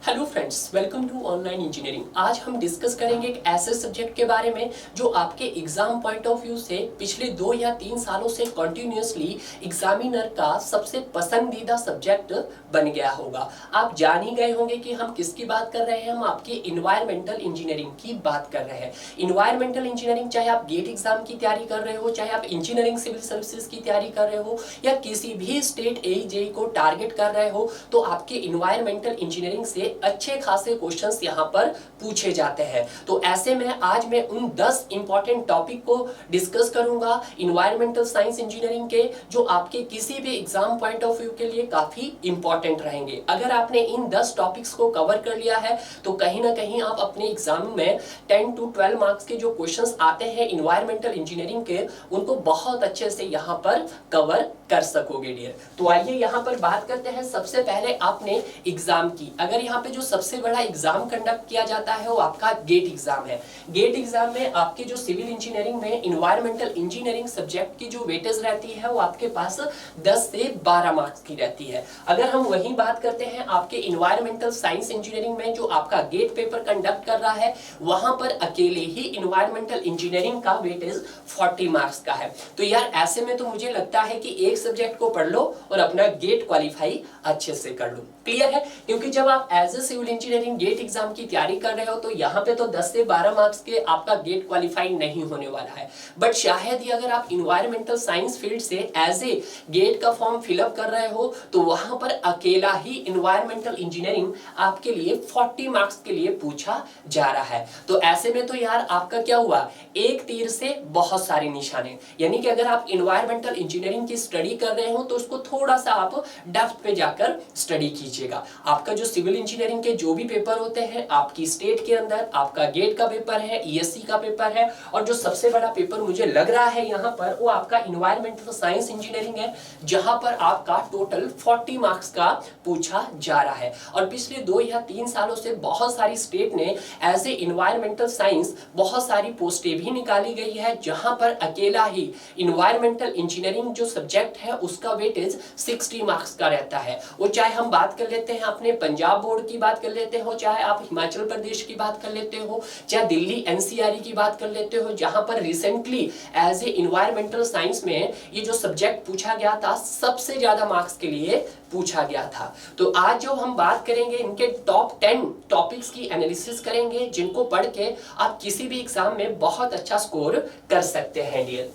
Hello friends, welcome to online engineering. आज हम discuss करेंगे एक ऐसे सब्जेक्ट के बारे में जो आपके एग्जाम पॉइंट ऑफ व्यू से पिछले 2 या 3 सालों से कंटिन्यूअसली एग्जामिनर का सबसे पसंदीदा सब्जेक्ट बन गया होगा। आप जान ही गए होंगे कि हम किसकी बात कर रहे हैं। हम आपके इन्वायरमेंटल इंजीनियरिंग की बात कर रहे हैं। इन्वायरमेंटल इंजीनियरिंग, चाहे आप गेट एग्जाम की तैयारी कर रहे हो, चाहे आप इंजीनियरिंग सिविल सर्विसेज की तैयारी कर रहे हो या किसी भी स्टेट AEJE को टारगेट कर रहे हो, तो आपके इन्वायरमेंटल इंजीनियरिंग से अच्छे खासे क्वेश्चंस यहाँ पर पूछे जाते हैं। तो ऐसे में आज मैं उन 10 इंपॉर्टेंट टॉपिक को डिस्कस करूंगा इन्वायरमेंटल साइंस इंजीनियरिंग के, जो आपके किसी भी एग्जाम पॉइंट ऑफ व्यू के लिए काफी इंपॉर्टेंट रहेंगे। अगर आपने इन 10 टॉपिक्स को कवर कर लिया है तो कहीं ना कहीं आप अपने एग्जाम में 10 to 12 मार्क्स के जो क्वेश्चंस आते हैं इन्वायरमेंटल इंजीनियरिंग के, उनको बहुत अच्छे से यहाँ पर कवर कर सकोगे डियर। तो आइए यहाँ पर बात करते हैं सबसे पहले आपने एग्जाम की। अगर यहाँ पे जो सबसे बड़ा एग्जाम कंडक्ट किया जाता है वो आपका गेट एग्जाम है। गेट एग्जाम में आपके जो सिविल इंजीनियरिंग में इन्वायरमेंटल इंजीनियरिंग सब्जेक्ट की जो वेटेज रहती है वो आपके पास 10 से 12 मार्क्स की रहती है। अगर हम वही बात करते हैं आपके इन्वायरमेंटल साइंस इंजीनियरिंग में, जो आपका गेट पेपर कंडक्ट कर रहा है, वहां पर अकेले ही इन्वायरमेंटल इंजीनियरिंग का वेटेज 40 मार्क्स का है। तो यार ऐसे में तो मुझे लगता है कि एक सब्जेक्ट को पढ़ लो और अपना गेट क्वालिफाई अच्छे से कर लो। क्लियर है? क्योंकि जब आप as a civil engineering GATE exam की तैयारी कर रहे हो तो यहाँ पे तो 10 से 12 मार्क्स के आपका गेट क्वालिफाई नहीं होने वाला है। बट शायद ही अगर आप इन्वायरमेंटल साइंस फील्ड से एज ए गेट का फॉर्म फिलअप कर रहे हो तो वहां पर अकेला ही इन्वायरमेंटल इंजीनियरिंग आपके लिए 40 मार्क्स के लिए पूछा जा रहा है। तो ऐसे में तो यार आपका क्या हुआ, एक तीर से बहुत सारे निशाने। यानी कि अगर आप इन्वायरमेंटल इंजीनियरिंग की स्टडी कर रहे हो तो उसको थोड़ा सा आप डेप्थ पे जाकर स्टडी कीजिएगा। आपका जो सिविल इंजीनियरिंग के जो भी पेपर होते हैं आपकी स्टेट के अंदर, आपका गेट का पेपर है, ESC का पेपर है, और जो सबसे बड़ा पेपर मुझे लग रहा है यहाँ पर वो आपका इन्वायरमेंटल साइंस इंजीनियरिंग है, जहां पर आपका टोटल 40 मार्क्स का पूछा जा रहा है। और पिछले 2 या 3 सालों से बहुत सारी स्टेट ने एज ए इन्वायरमेंटल साइंस बहुत सारी पोस्टें भी निकाली गई है, जहां पर अकेला ही इन्वायरमेंटल इंजीनियरिंग जो सब्जेक्ट है उसका वेटेज 60 मार्क्स का रहता है। वो चाहे हम बात कर लेते हैं अपने पंजाब बोर्ड की बात कर लेते हो, चाहे आप हिमाचल प्रदेश की बात कर लेते हो, चाहे दिल्ली NCRE की बात कर लेते हो, जहां पर recently as a environmental science में ये जो सब्जेक्ट पूछा गया था सबसे ज्यादा मार्क्स के लिए पूछा गया था। तो आज जो हम बात करेंगे इनके टॉप 10 टॉपिक्स की एनालिसिस करेंगे, जिनको पढ़ के आप किसी भी एग्जाम में बहुत अच्छा स्कोर कर सकते हैं डियर।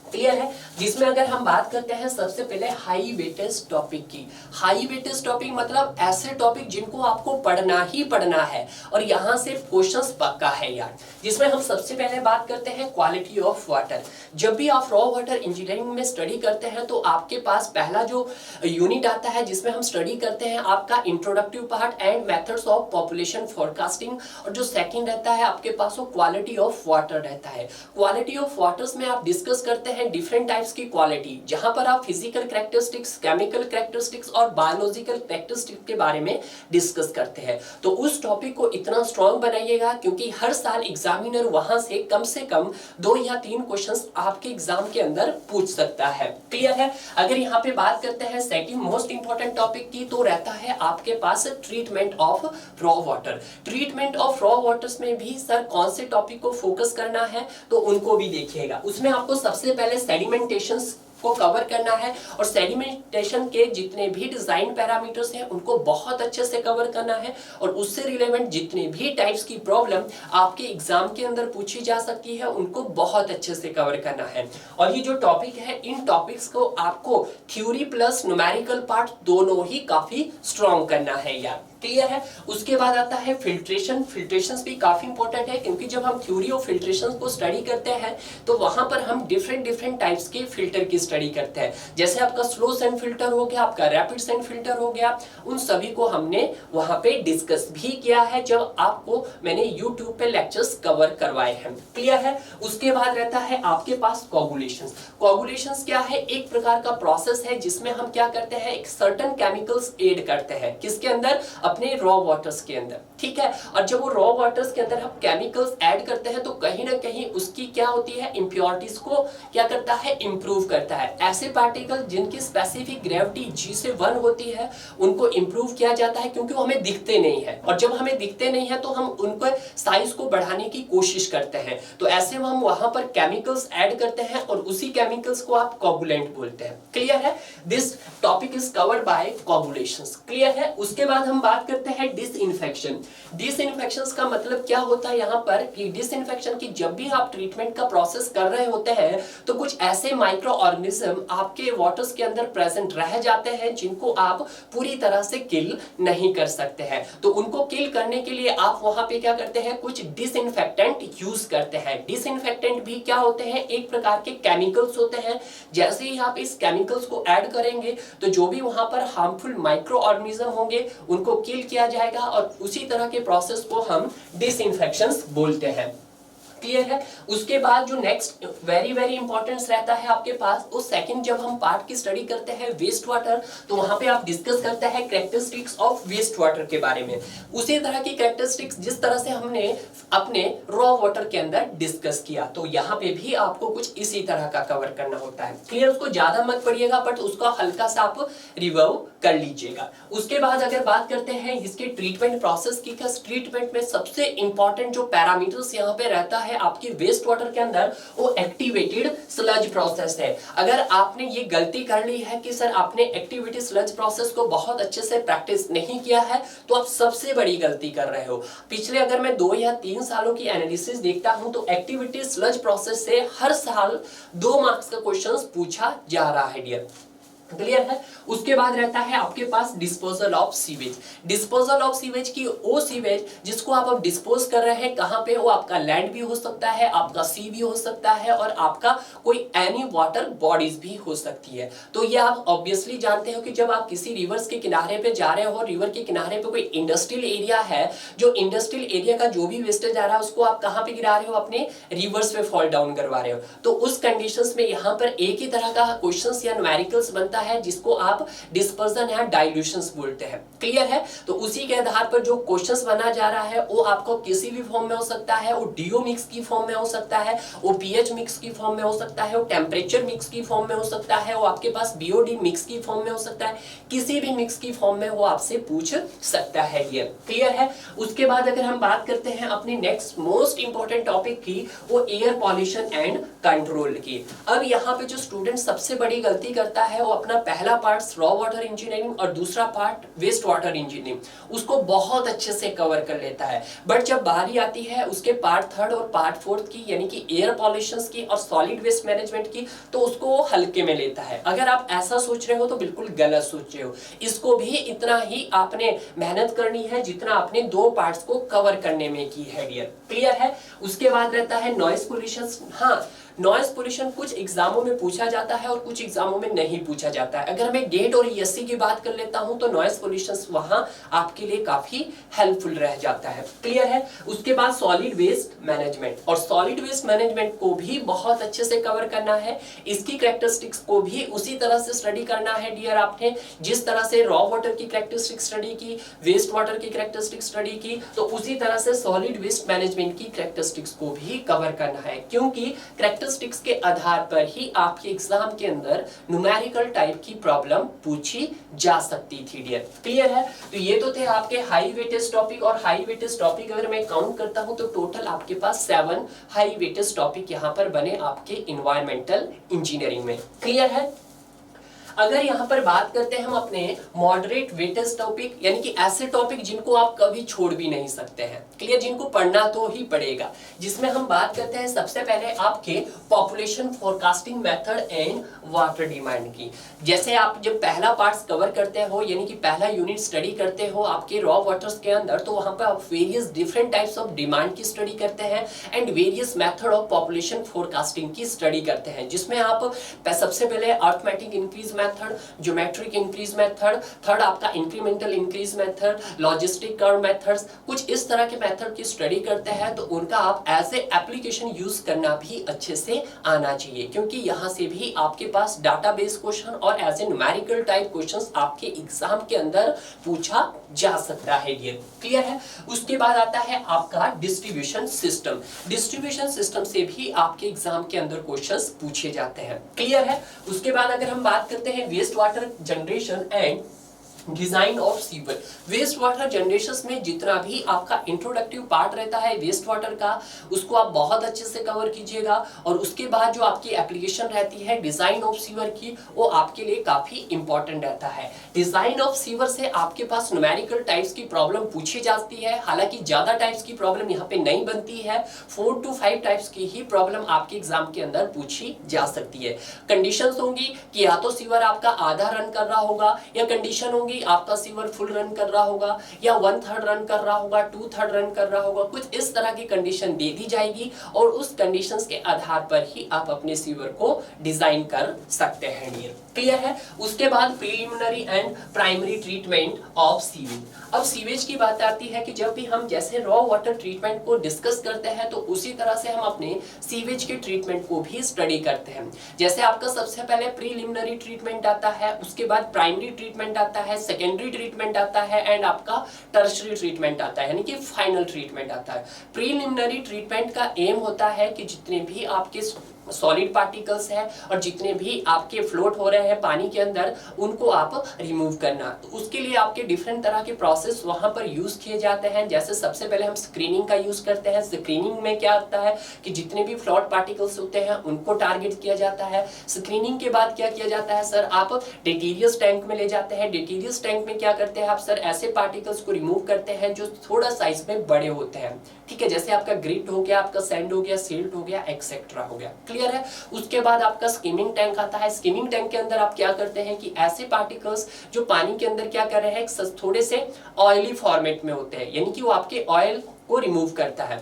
क्लियर है? जिसमें अगर हम बात करते हैं सबसे पहले हाई वेटेज टॉपिक की। हाई वेटेज टॉपिक मतलब ऐसे टॉपिक जिनको आपको पढ़ना ही पढ़ना है और यहां से क्वेश्चंस पक्का है यार। जिसमें हम सबसे पहले बात करते हैं क्वालिटी ऑफ वाटर। जब भी आप रॉ वाटर इंजीनियरिंग में स्टडी करते हैं तो आपके पास पहला जो यूनिट आता है जिसमें हम स्टडी करते हैं आपका introductive part and methods of population forecasting, और जो सेकंड रहता है आपके पास वो क्वालिटी ऑफ वाटर रहता है। क्वालिटी ऑफ वाटर्स में आप डिस्कस करते हैं डिफरेंट टाइप्स की क्वालिटी, जहां पर आप फिजिकल कैरेक्टरिस्टिक्स, केमिकल कैरेक्टरिस्टिक्स और बायोलॉजिकल कैरेक्टरिस्टिक्स के बारे में डिस्कस करते हैं। तो उस टॉपिक को इतना स्ट्रांग बनाइएगा क्योंकि हर साल एग्जामिनर वहां से कम 2 या 3 क्वेश्चंस आपके एग्जाम के अंदर पूछ सकता है। क्लियर है? अगर यहाँ पे बात करते हैं सेकंड मोस्ट इंपॉर्टेंट टॉपिक की, तो रहता है आपके पास treatment of raw water. Treatment of raw waters में भी सर कौन से टॉपिक को फोकस करना है तो उनको भी देखिएगा। उसमें आपको सबसे पहले सेडिमेंटेशंस को कवर करना है और सेडिमेंटेशन के जितने भी डिजाइन पैरामीटर्स हैं उनको बहुत अच्छे से कवर करना है, और उससे रिलेवेंट जितने भी टाइप्स की प्रॉब्लम आपके एग्जाम के अंदर पूछी जा सकती है उनको बहुत अच्छे से कवर करना है। और ये जो टॉपिक है इन टॉपिक्स को आपको थ्योरी प्लस न्यूमेरिकल पार्ट दोनों ही काफी स्ट्रॉन्ग करना है यार। क्लियर है? उसके बाद आता है फिल्ट्रेशन। फिल्ट्रेशंस भी काफी इंपॉर्टेंट है क्योंकि जब हम थ्योरी ऑफ फिल्ट्रेशन को स्टडी करते हैं तो वहां पर हम डिफरेंट टाइप्स के फिल्टर की स्टडी करते हैं। जैसे आपका स्लो सेंड फिल्टर हो गया, आपका रैपिड सेंड फिल्टर हो गया, उन सभी को हमने वहां पे डिस्कस भी किया है जब आपको मैंने YouTube पे लेक्चर्स कवर करवाए हैं। क्लियर है? उसके बाद रहता है आपके पास कोगुलेशंस। कोगुलेशंस क्या है? एक प्रकार का प्रोसेस है जिसमें हम क्या करते हैं, एक सर्टेन केमिकल्स ऐड करते हैं। किसके अंदर? अपने रॉ वाटर्स के अंदर। ठीक है? और जब वो रॉ वाटर्स के अंदर हम केमिकल्स ऐड करते हैं तो कहीं ना कहीं उसकी क्या होती है, इंप्योरिटीज को क्या करता है, इंप्रूव करता है। है। ऐसे पार्टिकल जिनकी स्पेसिफिक ग्रेविटी g से 1 होती है उनको इंप्रूव किया जाता है, क्योंकि वो हमें दिखते नहीं है, और जब हमें दिखते नहीं है तो हम उनको साइज को बढ़ाने की कोशिश करते हैं। तो ऐसे में हम वहां पर केमिकल्स ऐड करते हैं और उसी केमिकल्स को आप कोगुलेंट बोलते हैं। क्लियर है? This topic is covered by coagulations. Clear है? उसके बाद हम बात करते हैं डिसइंफेक्शन। डिसइंफेक्शन का मतलब क्या होता है यहाँ पर कि डिसइंफेक्शन की जब भी आप ट्रीटमेंट का प्रोसेस कर रहे होते हैं तो कुछ ऐसे माइक्रो ऑर्गेनिज्म आपके वाटर्स के अंदर प्रेजेंट रह जाते हैं जिनको आप पूरी तरह से किल नहीं कर सकते हैं। तो उनको किल करने के लिए आप वहां पे क्या करते हैं, कुछ डिसइंफेक्टेंट यूज करते हैं। डिसइंफेक्टेंट भी क्या होते हैं, एक प्रकार के केमिकल्स होते हैं। जैसे ही आप इस केमिकल्स को ऐड करेंगे तो जो भी वहां पर हार्मफुल माइक्रो ऑर्गेनिज्म होंगे उनको किल किया जाएगा, और उसी तरह के प्रोसेस को हम डिसइंफेक्शंस बोलते हैं। क्लियर है? उसके बाद जो नेक्स्ट वेरी इंपॉर्टेंस रहता है आपके पास, वो सेकंड जब हम पार्ट की स्टडी करते हैं वेस्ट वाटर, तो वहां पे आप डिस्कस करते हैं कैरेक्टरिस्टिक्स ऑफ वेस्ट वाटर के बारे में। उसी तरह की कैरेक्टरिस्टिक्स जिस तरह से हमने अपने रॉ वाटर के अंदर डिस्कस किया, तो यहाँ पे भी आपको कुछ इसी तरह का कवर करना होता है। क्लियर? उसको ज्यादा मत पढ़िएगा, बट उसका हल्का सा आप रिवर्व कर लीजिएगा। उसके बाद अगर बात करते हैं इसके ट्रीटमेंट प्रोसेस की, ट्रीटमेंट में सबसे इंपॉर्टेंट जो पैरामीटर्स यहाँ पे रहता है आपकी वेस्ट वाटर के अंदर, वो एक्टिवेटेड स्लज प्रोसेस है। अगर आपने ये गलती कर ली है कि सर आपने एक्टिवेटेड स्लज प्रोसेस को बहुत अच्छे से प्रैक्टिस नहीं किया है, तो आप सबसे बड़ी गलती कर रहे हो। पिछले अगर मैं 2 या 3 सालों की एनालिसिस देखता हूं तो एक्टिवेटेड स्लज प्रोसेस से हर साल 2 मार्क्स का क्वेश्चन पूछा जा रहा है डियर। क्लियर है? उसके बाद रहता है आपके पास disposal of sewage. Disposal of sewage की वो सीवेज जिसको आप अब डिस्पोज कर रहे हैं, कहां पे? वो आपका लैंड भी हो सकता है, आपका सी भी हो सकता है, और आपका कोई एनी वाटर बॉडीज भी हो सकती है। तो ये आप ऑब्वियसली जानते हो कि जब आप किसी रिवर्स के किनारे पे जा रहे हो, रिवर के किनारे पे कोई इंडस्ट्रियल एरिया है, जो इंडस्ट्रियल एरिया का जो भी वेस्टेज आ रहा है उसको आप कहां पे गिरा रहे हो? अपने रिवर्स पे फॉल डाउन करवा रहे हो। तो उस कंडीशंस में यहाँ पर एक ही तरह का क्वेश्चंस या न्यूमेरिकल्स बनता है जिसको आप डिस्पर्जन या डाइल्यूशंस बोलते हैं। क्लियर है? तो उसी के आधार पर जो क्वेश्चंस बना जा रहा है वो आपको किसी भी फॉर्म में हो सकता है, वो डीओ मिक्स की फॉर्म में हो सकता है, वो पीएच मिक्स की फॉर्म में हो सकता है, वो टेम्परेचर मिक्स की फॉर्म में हो सकता है, वो आपके पास बीओडी मिक्स की फॉर्म में हो सकता है, किसी भी मिक्स की फॉर्म में वो आपसे पूछ सकता है। ये क्लियर है? उसके बाद अगर हम बात करते हैं अपनी नेक्स्ट मोस्ट इंपॉर्टेंट टॉपिक की, वो एयर पॉल्यूशन एंड कंट्रोल की। अब यहाँ पे जो स्टूडेंट सबसे बड़ी गलती करता है वो अपना पहला पार्ट रॉ वाटर इंजीनियरिंग और दूसरा पार्ट वेस्ट वाटर इंजीनियरिंग उसको बहुत अच्छे से कवर कर लेता है, बट जब बारी आती है उसके पार्ट थर्ड और पार्ट फोर्थ की, यानी कि एयर पॉल्यूशन की और सॉलिड वेस्ट मैनेजमेंट की, तो उसको वो हल्के में लेता है। अगर आप ऐसा सोच रहे हो तो बिल्कुल गलत सोच रहे हो। इसको भी इतना ही आपने मेहनत करनी है जितना आपने 2 पार्ट्स को कवर करने में की है डियर। क्लियर है? उसके बाद रहता है नॉइज पोल्यूशन। हाँ, नॉइज पोल्यूशन कुछ एग्जामों में पूछा जाता है और कुछ एग्जामों में नहीं पूछा जाता है। अगर मैं गेट और ईएससी की बात कर लेता हूं तो नॉइज पोल्यूशन वहां आपके लिए काफी हेल्पफुल रह जाता है। क्लियर है? उसके बाद सॉलिड वेस्ट मैनेजमेंट, और सॉलिड वेस्ट मैनेजमेंट को भी बहुत अच्छे से कवर करना है। इसकी कैरेक्टरिस्टिक्स को भी उसी तरह से स्टडी करना है डियर आपने, जिस तरह से रॉ वाटर की कैरेक्टरिस्टिक स्टडी की, वेस्ट वाटर की कैरेक्टरिस्टिक स्टडी की, तो उसी तरह से सॉलिड वेस्ट मैनेजमेंट की कैरेक्टरिस्टिक्स को भी कवर करना है, क्योंकि कैरेक्टरिस्टिक्स के आधार पर ही आपके एग्जाम के अंदर न्यूमेरिकल टाइप की प्रॉब्लम पूछी जा सकती थी डियर। क्लियर है? तो ये तो थे आपके हाई वेटेज टॉपिक, और हाई वेटेज टॉपिक अगर मैं काउंट करता हूं तो टोटल आपके पास 7 हाई वेटेज टॉपिक यहां पर बने आपके एनवायरमेंटल इंजीनियरिंग में। क्लियर है? अगर यहाँ पर बात करते हैं हम अपने मॉडरेट वेटेज टॉपिक, यानी कि ऐसे टॉपिक जिनको आप कभी छोड़ भी नहीं सकते हैं, क्लियर, जिनको पढ़ना तो ही पड़ेगा, जिसमें हम बात करते हैं सबसे पहले आपके population forecasting method and water demand की। जैसे आप जब पहला पार्ट कवर करते हो, यानी कि पहला यूनिट स्टडी करते हो आपके रॉ वाटर्स के अंदर, तो वहां पर आप various different types of demand की स्टडी करते हैं and various method of population forecasting की स्टडी करते हैं, जिसमें आप सबसे पहले arithmetic increase method, geometric increase method, third आपका incremental increase method, logistic curve methods, कुछ इस तरह के मेथड की स्टडी करते हैं तो उनका आप एज ए एप्लीकेशन यूज करना भी अच्छे से आना चाहिए, क्योंकि यहां से भी आपके पास डाटाबेस क्वेश्चन और as a numerical type questions आपके एग्जाम के अंदर पूछा जा सकता है। ये क्लियर है। उसके बाद आता है आपका डिस्ट्रीब्यूशन सिस्टम। डिस्ट्रीब्यूशन सिस्टम से भी आपके एग्जाम के अंदर क्वेश्चंस पूछे जाते हैं। क्लियर है। उसके बाद अगर हम बात करते हैं waste water generation and design of sewer. Waste water generation में जितना भी आपका इंट्रोडक्टिव पार्ट रहता है वेस्ट वाटर का, उसको आप बहुत अच्छे से कवर कीजिएगा, और उसके बाद जो आपकी एप्लीकेशन रहती है डिजाइन ऑफ सीवर की, वो आपके लिए काफी इंपॉर्टेंट रहता है। डिजाइन ऑफ सीवर से आपके पास न्यूमेरिकल टाइप्स की प्रॉब्लम पूछी जाती है, हालांकि ज्यादा टाइप्स की प्रॉब्लम यहाँ पे नहीं बनती है, 4 to 5 टाइप्स की ही प्रॉब्लम आपके एग्जाम के अंदर पूछी जा सकती है। कंडीशंस होंगी कि या तो सीवर आपका आधा रन कर रहा होगा, या कंडीशन होंगी आपका सीवर फुल रन कर रहा होगा, या 1/3 रन कर रहा होगा, 2/3 रन कर रहा होगा, कुछ इस तरह की कंडीशन दे दी जाएगी, और उस कंडीशंस के आधार पर ही आप अपने सीवर को डिजाइन कर सकते हैं। क्लियर है। उसके बाद preliminary and primary treatment of sewage. अब सीवेज की बात आती है कि जब भी हम जैसे रॉ वाटर ट्रीटमेंट को डिस्कस करते हैं तो उसी तरह से हम अपने सीवेज के ट्रीटमेंट को भी स्टडी करते हैं। जैसे आपका सबसे पहले प्रीलिमिनरी ट्रीटमेंट आता है, उसके बाद प्राइमरी ट्रीटमेंट आता है, सेकेंडरी ट्रीटमेंट आता है, एंड आपका टर्शरी ट्रीटमेंट आता है, यानी कि फाइनल ट्रीटमेंट आता है। प्रीलिमिनरी ट्रीटमेंट का एम होता है कि जितने भी आपके सॉलिड पार्टिकल्स हैं और जितने भी आपके फ्लोट हो रहे हैं पानी के अंदर, उनको आप रिमूव करना। तो उसके लिए आपके डिफरेंट तरह के प्रोसेस वहां पर यूज किए जाते हैं। जैसे सबसे पहले हम स्क्रीनिंग का यूज करते हैं। स्क्रीनिंग में क्या होता है कि जितने भी फ्लोट पार्टिकल्स होते हैं उनको टारगेट किया जाता है। स्क्रीनिंग के बाद क्या किया जाता है सर, आप डेटीरियस टैंक में ले जाते हैं। डेटीरियस टैंक में क्या करते हैं आप सर, ऐसे पार्टिकल्स को रिमूव करते हैं जो थोड़ा साइज में बड़े होते हैं। ठीक है, जैसे आपका ग्रिट हो गया, आपका सैंड हो गया, सिल्ट हो गया, एक्सेट्रा हो गया। क्लियर है। उसके बाद आपका स्किमिंग टैंक आता है। स्किमिंग टैंक के अंदर आप क्या करते हैं कि ऐसे पार्टिकल्स जो पानी के अंदर क्या कर रहे हैं, थोड़े से ऑयली फॉर्मेट में होते हैं, यानी कि वो आपके ऑयल को रिमूव करता है।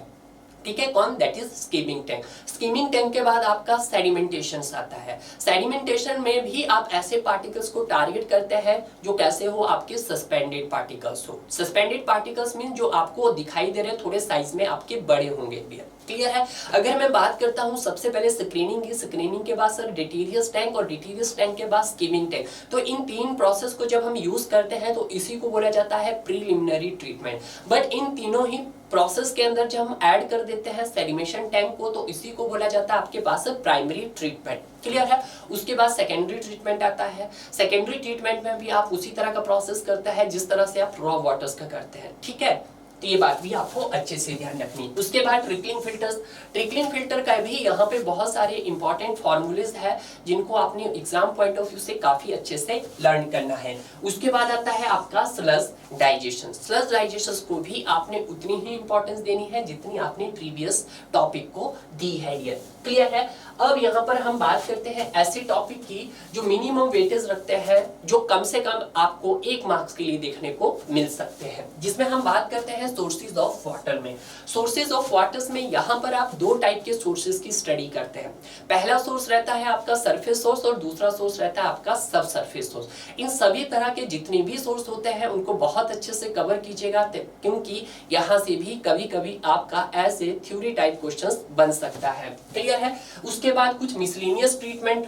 ठीक है, कौन, that is skimming tank. Skimming tank के बाद आपका सेडिमेंटेशन आता है। सेडिमेंटेशन में भी आप ऐसे पार्टिकल्स को टारगेट करते हैं जो कैसे हो, आपके सस्पेंडेड पार्टिकल्स हो। सस्पेंडेड पार्टिकल्स मीन जो आपको दिखाई दे रहे थोड़े साइज में आपके बड़े होंगे। क्लियर है। अगर मैं बात करता हूं सबसे पहले स्क्रीनिंग की, स्क्रीनिंग के बाद सर डेटीरियस टैंक, और डेटीरियस टैंक के बाद स्किमिंग टैंक। तो इन तीन प्रोसेस को जब हम यूज करते हैं तो इसी को बोला जाता है प्रीलिमिनरी ट्रीटमेंट। बट इन तीनों ही प्रोसेस के अंदर जब हम ऐड कर देते हैं सेडिमेशन टैंक को, तो इसी को बोला जाता है आपके पास प्राइमरी ट्रीटमेंट। क्लियर है। उसके बाद सेकेंडरी ट्रीटमेंट आता है। सेकेंडरी ट्रीटमेंट में भी आप उसी तरह का प्रोसेस करते हैं जिस तरह से आप रॉ वाटर्स का करते हैं। ठीक है, तो ये बात भी आपको अच्छे से ध्यान रखनी। उसके बाद ट्रिकलिंग फिल्टर्स। ट्रिकलिंग फिल्टर का भी यहाँ पे बहुत सारे इंपॉर्टेंट फॉर्मूलेज है जिनको आपने एग्जाम पॉइंट ऑफ व्यू से काफी अच्छे से लर्न करना है। उसके बाद आता है आपका स्लज डाइजेशन। स्लज डाइजेशन को भी आपने उतनी ही इंपॉर्टेंस देनी है जितनी आपने प्रीवियस टॉपिक को दी है। क्लियर है। अब यहाँ पर हम बात करते हैं ऐसे टॉपिक की जो मिनिमम वेटेज रखते हैं, जो कम से कम आपको 1 मार्क्स के लिए देखने को मिल सकते हैं, जिसमें हम बात करते हैं सोर्सेज ऑफ वाटर में। सोर्सेज ऑफ वाटर्स में यहाँ पर आप 2 टाइप के सोर्सेज की स्टडी करते हैं। पहला सोर्स रहता है आपका सरफेस सोर्स और दूसरा सोर्स रहता है आपका सब सरफेस सोर्स। इन सभी तरह के जितने भी सोर्स होते हैं उनको बहुत अच्छे से कवर कीजिएगा, क्योंकि यहाँ से भी कभी कभी आपका ऐसे थ्योरी टाइप क्वेश्चंस बन सकता है। क्लियर है। उसके बाद कुछ मिसलेनियस ट्रीटमेंट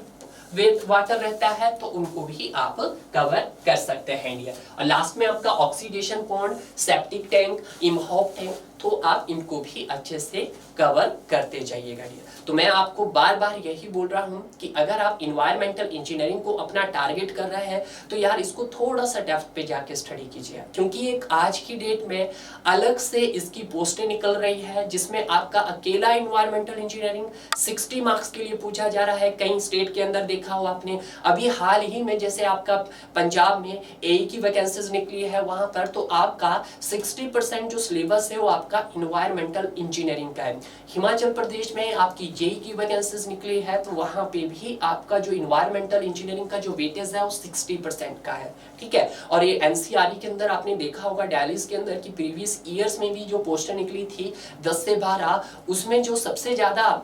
विद वाटर रहता है तो उनको भी आप कवर कर सकते हैं। और लास्ट में आपका oxidation pond, septic tank, Imhoff tank, तो आप इनको भी अच्छे से कवर करते जाइएगा। तो मैं आपको बार बार यही बोल रहा हूं कि अगर आप इन्वायरमेंटल इंजीनियरिंग को अपना टारगेट कर रहे हैं तो यार इसको थोड़ा सा डेप्थ पे जाके स्टडी कीजिए, क्योंकि एक आज की डेट में अलग से इसकी पोस्टें निकल रही है जिसमें आपका अकेला इन्वायरमेंटल इंजीनियरिंग 60 मार्क्स के लिए पूछा जा रहा है। कई स्टेट के अंदर देखा हो आपने, अभी हाल ही में जैसे आपका पंजाब में एई की वैकेंसीज निकली है, वहां पर तो आपका 60% जो सिलेबस है वो आपका इन्वायरमेंटल इंजीनियरिंग का है। हिमाचल प्रदेश में आपकी जेई की वैकेंसीज निकली है तो वहां पे भी आपका जो इन्वायरमेंटल इंजीनियरिंग का जो वेटेज है वो 60% का है। ठीक है। और ये एनसीईआरटी के अंदर आपने देखा होगा डायलिस के अंदर की प्रीवियस ईयर्स में भी जो पोस्टर निकली थी 10 से 12, उसमें जो सबसे ज्यादा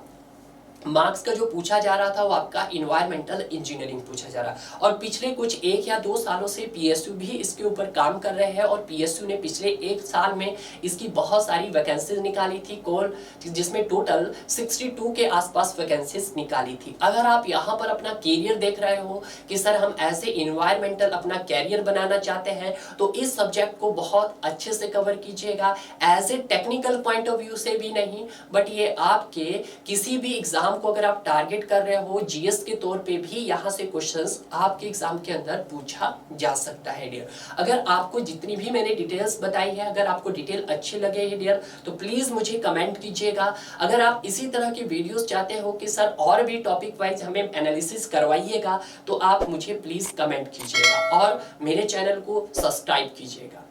मार्क्स का जो पूछा जा रहा था वो आपका इन्वायरमेंटल इंजीनियरिंग पूछा जा रहा। और पिछले कुछ 1 या 2 सालों से पीएसयू भी इसके ऊपर काम कर रहे हैं और पीएसयू ने पिछले 1 साल में इसकी बहुत सारी वैकेंसीज निकाली थी कोल, जिसमें टोटल 62 के आसपास वैकेंसीज निकाली थी। अगर आप यहाँ पर अपना कैरियर देख रहे हो कि सर हम ऐसे इन्वायरमेंटल अपना कैरियर बनाना चाहते हैं, तो इस सब्जेक्ट को बहुत अच्छे से कवर कीजिएगा। As a technical point of view से भी नहीं, बट ये आपके किसी भी एग्जाम को अगर आप टारगेट कर रहे हो जीएस के तौर पे भी यहाँ से क्वेश्चंस आपके एग्जाम के अंदर पूछा जा सकता है डियर। अगर आपको जितनी भी मैंने डिटेल्स बताई है, अगर आपको डिटेल अच्छे लगे हैं डियर, तो प्लीज मुझे कमेंट कीजिएगा। अगर आप इसी तरह की वीडियोस चाहते हो कि सर और भी टॉपिक वाइज हमें एनालिसिस करवाइएगा, तो आप मुझे प्लीज कमेंट कीजिएगा और मेरे चैनल को सब्सक्राइब कीजिएगा।